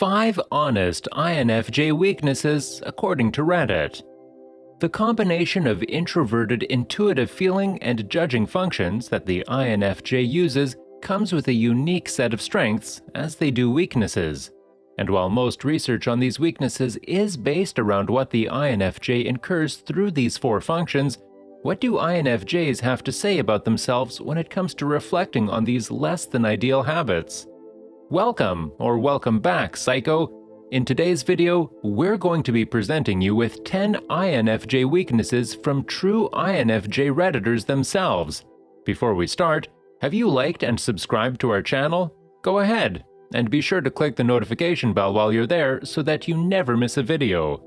5 honest INFJ weaknesses according to Reddit. The combination of introverted intuitive feeling and judging functions that the INFJ uses comes with a unique set of strengths, as they do weaknesses. And while most research on these weaknesses is based around what the INFJ incurs through these 4 functions, what do INFJs have to say about themselves when it comes to reflecting on these less than ideal habits? Welcome, or welcome back, Psycho! In today's video, we're going to be presenting you with 10 INFJ weaknesses from true INFJ Redditors themselves. Before we start, have you liked and subscribed to our channel? Go ahead, and be sure to click the notification bell while you're there so that you never miss a video.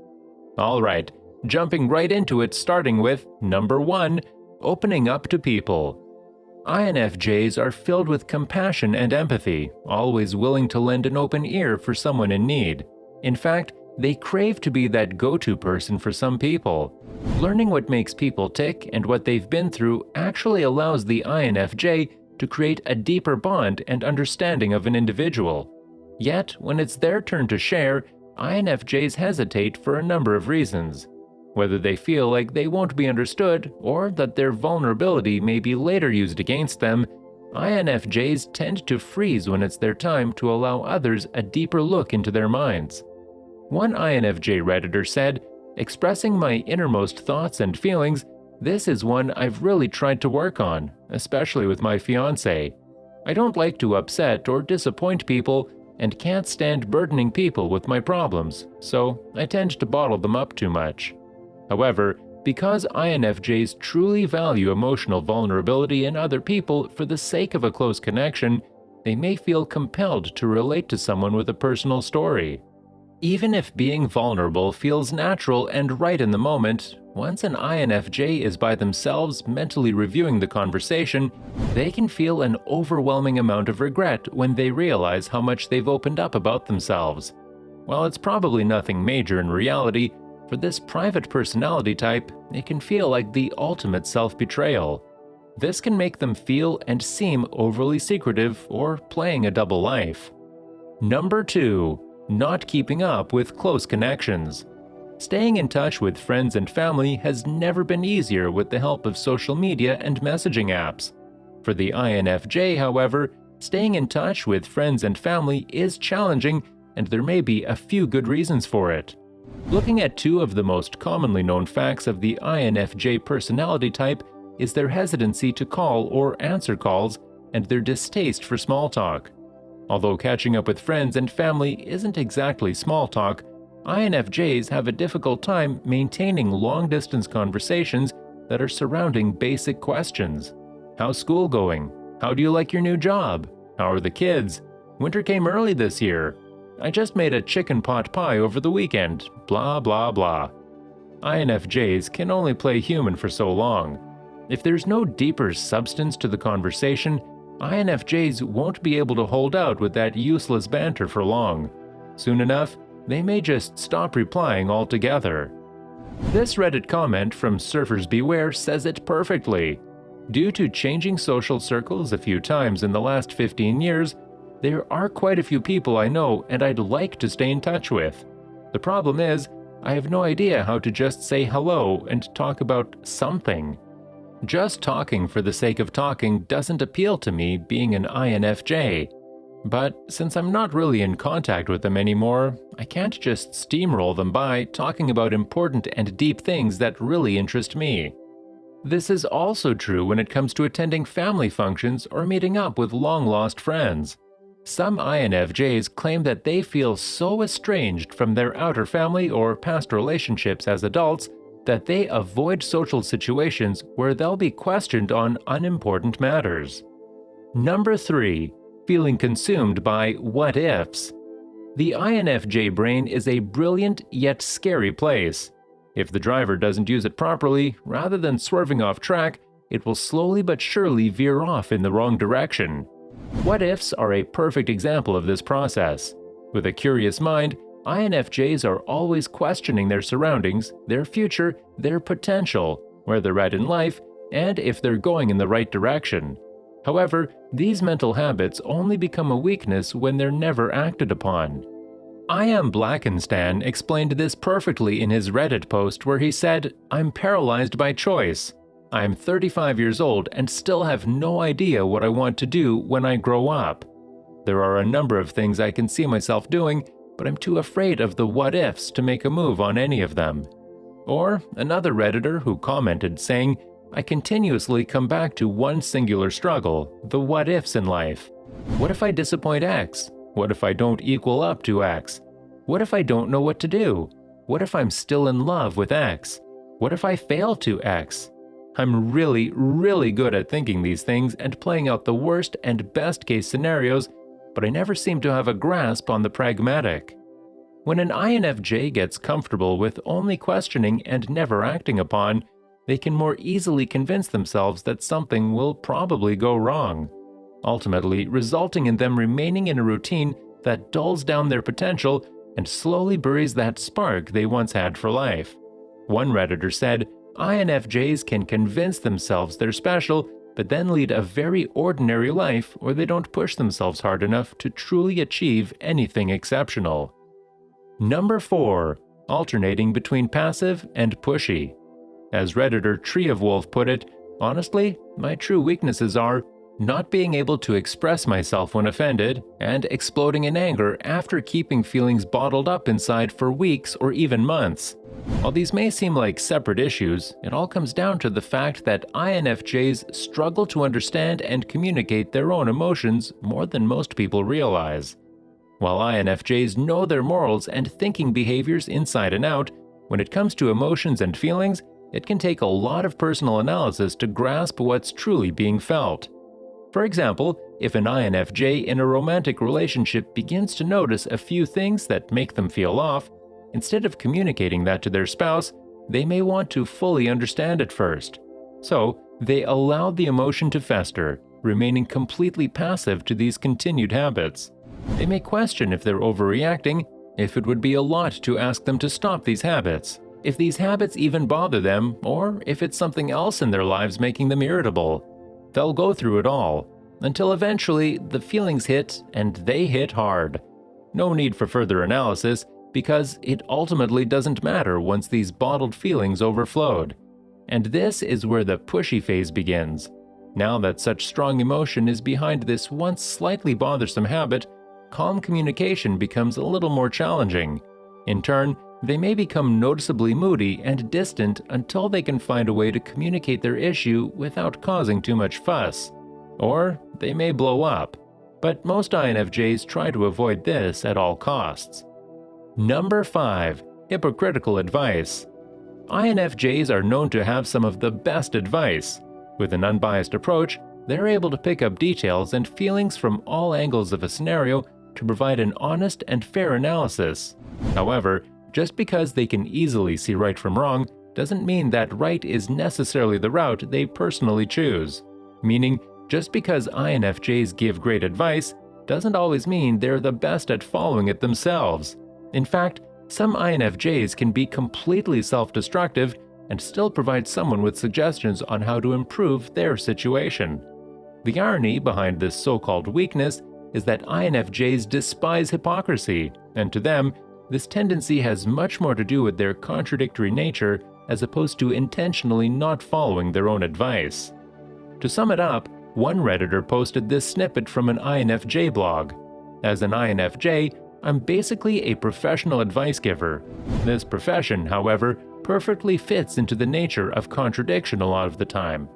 Alright, jumping right into it, starting with number 1, opening up to people. INFJs are filled with compassion and empathy, always willing to lend an open ear for someone in need. In fact, they crave to be that go-to person for some people. Learning what makes people tick and what they've been through actually allows the INFJ to create a deeper bond and understanding of an individual. Yet, when it's their turn to share, INFJs hesitate for a number of reasons. Whether they feel like they won't be understood or that their vulnerability may be later used against them, INFJs tend to freeze when it's their time to allow others a deeper look into their minds. One INFJ Redditor said, "Expressing my innermost thoughts and feelings, this is one I've really tried to work on, especially with my fiancé. I don't like to upset or disappoint people and can't stand burdening people with my problems, so I tend to bottle them up too much." However, because INFJs truly value emotional vulnerability in other people for the sake of a close connection, they may feel compelled to relate to someone with a personal story. Even if being vulnerable feels natural and right in the moment, once an INFJ is by themselves mentally reviewing the conversation, they can feel an overwhelming amount of regret when they realize how much they've opened up about themselves. While it's probably nothing major in reality, for this private personality type, it can feel like the ultimate self-betrayal. This can make them feel and seem overly secretive or playing a double life. Number 2. Not keeping up with close connections. Staying in touch with friends and family has never been easier with the help of social media and messaging apps. For the INFJ, however, staying in touch with friends and family is challenging, and there may be a few good reasons for it. Looking at 2 of the most commonly known facts of the INFJ personality type is their hesitancy to call or answer calls and their distaste for small talk. Although catching up with friends and family isn't exactly small talk, INFJs have a difficult time maintaining long-distance conversations that are surrounding basic questions. How's school going? How do you like your new job? How are the kids? Winter came early this year. I just made a chicken pot pie over the weekend, blah blah blah. INFJs can only play human for so long. If there's no deeper substance to the conversation, INFJs won't be able to hold out with that useless banter for long. Soon enough, they may just stop replying altogether. This Reddit comment from Surfers Beware says it perfectly. Due to changing social circles a few times in the last 15 years, there are quite a few people I know and I'd like to stay in touch with. The problem is, I have no idea how to just say hello and talk about something. Just talking for the sake of talking doesn't appeal to me, being an INFJ. But since I'm not really in contact with them anymore, I can't just steamroll them by talking about important and deep things that really interest me. This is also true when it comes to attending family functions or meeting up with long-lost friends. Some INFJs claim that they feel so estranged from their outer family or past relationships as adults that they avoid social situations where they'll be questioned on unimportant matters. Number 3. Feeling consumed by what-ifs. The INFJ brain is a brilliant yet scary place. If the driver doesn't use it properly, rather than swerving off track, it will slowly but surely veer off in the wrong direction. What-ifs are a perfect example of this process. With a curious mind, INFJs are always questioning their surroundings, their future, their potential, where they're at in life, and if they're going in the right direction. However, these mental habits only become a weakness when they're never acted upon. I Am Blackenstan explained this perfectly in his Reddit post where he said, "I'm paralyzed by choice. I'm 35 years old and still have no idea what I want to do when I grow up. There are a number of things I can see myself doing, but I'm too afraid of the what-ifs to make a move on any of them." Or another Redditor who commented saying, "I continuously come back to one singular struggle, the what-ifs in life. What if I disappoint X? What if I don't equal up to X? What if I don't know what to do? What if I'm still in love with X? What if I fail to X?" I'm really good at thinking these things and playing out the worst and best case scenarios, but I never seem to have a grasp on the pragmatic. When an INFJ gets comfortable with only questioning and never acting upon, they can more easily convince themselves that something will probably go wrong, ultimately resulting in them remaining in a routine that dulls down their potential and slowly buries that spark they once had for life. One Redditor said, "INFJs can convince themselves they're special, but then lead a very ordinary life or they don't push themselves hard enough to truly achieve anything exceptional." Number 4. Alternating between passive and pushy. As Redditor Tree of Wolf put it, "Honestly, my true weaknesses are not being able to express myself when offended, and exploding in anger after keeping feelings bottled up inside for weeks or even months." While these may seem like separate issues, it all comes down to the fact that INFJs struggle to understand and communicate their own emotions more than most people realize. While INFJs know their morals and thinking behaviors inside and out, when it comes to emotions and feelings, it can take a lot of personal analysis to grasp what's truly being felt. For example, if an INFJ in a romantic relationship begins to notice a few things that make them feel off, instead of communicating that to their spouse, they may want to fully understand it first. So, they allow the emotion to fester, remaining completely passive to these continued habits. They may question if they're overreacting, if it would be a lot to ask them to stop these habits, if these habits even bother them, or if it's something else in their lives making them irritable. They'll go through it all, until eventually the feelings hit, and they hit hard. No need for further analysis, because it ultimately doesn't matter once these bottled feelings overflowed. And this is where the pushy phase begins. Now that such strong emotion is behind this once slightly bothersome habit, calm communication becomes a little more challenging. In turn, they may become noticeably moody and distant until they can find a way to communicate their issue without causing too much fuss. Or they may blow up. But most INFJs try to avoid this at all costs. Number 5. Hypocritical advice. INFJs are known to have some of the best advice. With an unbiased approach, they're able to pick up details and feelings from all angles of a scenario to provide an honest and fair analysis. However, just because they can easily see right from wrong doesn't mean that right is necessarily the route they personally choose. Meaning, just because INFJs give great advice doesn't always mean they're the best at following it themselves. In fact, some INFJs can be completely self-destructive and still provide someone with suggestions on how to improve their situation. The irony behind this so-called weakness is that INFJs despise hypocrisy, and to them, this tendency has much more to do with their contradictory nature as opposed to intentionally not following their own advice. To sum it up, one Redditor posted this snippet from an INFJ blog. As an INFJ, I'm basically a professional advice giver. This profession, however, perfectly fits into the nature of contradiction a lot of the time.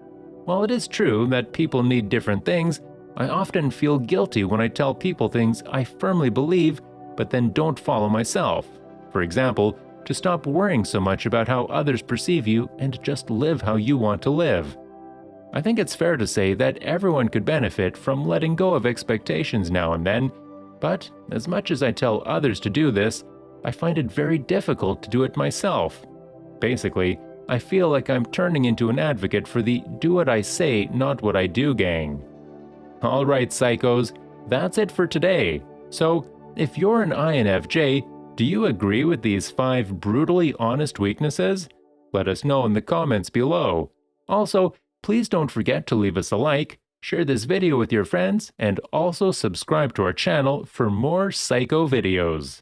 While it is true that people need different things, I often feel guilty when I tell people things I firmly believe but then don't follow myself. For example, to stop worrying so much about how others perceive you and just live how you want to live. I think it's fair to say that everyone could benefit from letting go of expectations now and then, but as much as I tell others to do this, I find it very difficult to do it myself. Basically, I feel like I'm turning into an advocate for the do what I say, not what I do gang. Alright psychos, that's it for today. So, if you're an INFJ, do you agree with these 5 brutally honest weaknesses? Let us know in the comments below. Also, please don't forget to leave us a like, share this video with your friends, and also subscribe to our channel for more psycho videos.